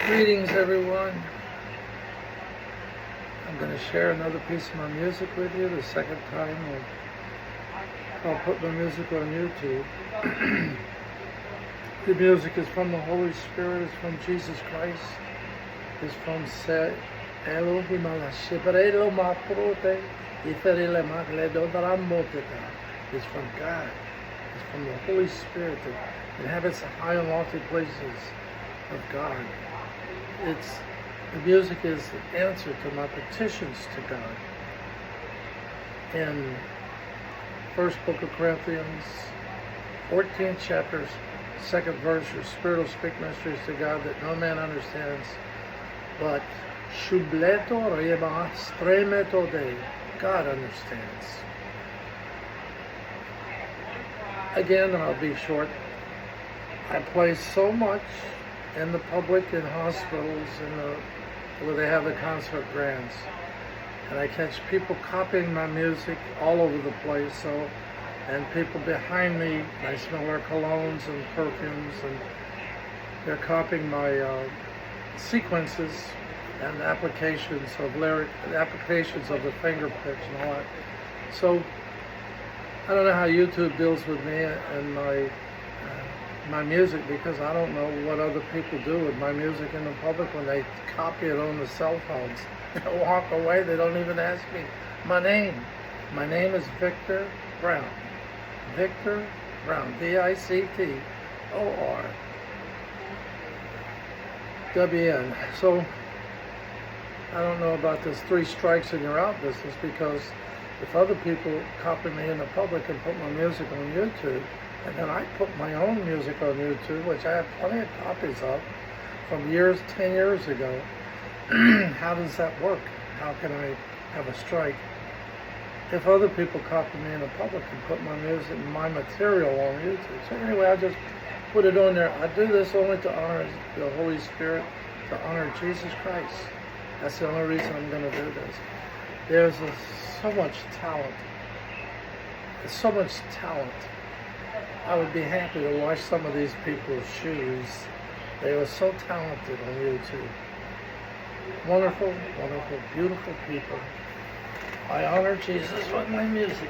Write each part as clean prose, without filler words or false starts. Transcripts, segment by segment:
Greetings, everyone. I'm going to share another piece of my music with you. The second time I'll put my music on YouTube. The music is from the Holy Spirit. It's from Jesus Christ. It's from Elohim Shibrelo Maprote Iferile Magledo Dramoteta. It's from God. It's from the Holy Spirit that inhabits the high and lofty places of God. The music is the answer to my petitions to God. In First Book of Corinthians, 14th chapter, 2nd verse, your spirit will speak mysteries to God that no man understands, but Shubleto Reba Stremeto De, God understands. Again, I'll be short. I play so much in the public, in hospitals, where they have the concert grands. And I catch people copying my music all over the place. And people behind me, I smell their colognes and perfumes, and they're copying my sequences and applications of applications of the finger picks and all that. So I don't know how YouTube deals with me and my music, because I don't know what other people do with my music in the public when they copy it on the cell phones. They walk away, they don't even ask me my name. My name is Victor Brown. Victor Brown, VICTORWN. So I don't know about this 3 strikes and you're out business, because if other people copy me in the public and put my music on YouTube, and then I put my own music on YouTube, which I have plenty of copies of from 10 years ago. How does that work? How can I have a strike? If other people copy me in the public and put my music, my material on YouTube. So anyway, I just put it on there. I do this only to honor the Holy Spirit, to honor Jesus Christ. That's the only reason I'm going to do this. There's so much talent. There's so much talent. I would be happy to wash some of these people's shoes. They are so talented on YouTube. Wonderful, wonderful, beautiful people. I honor Jesus with my music.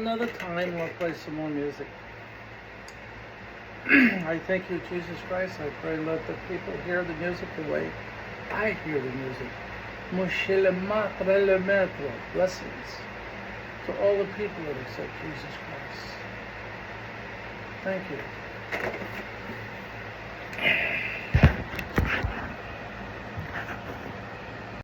another time we'll play some more music. I thank you, Jesus Christ. I pray let the people hear the music the way I hear the music. Moshe le matre le maître. Blessings to all the people that accept Jesus Christ. Thank you.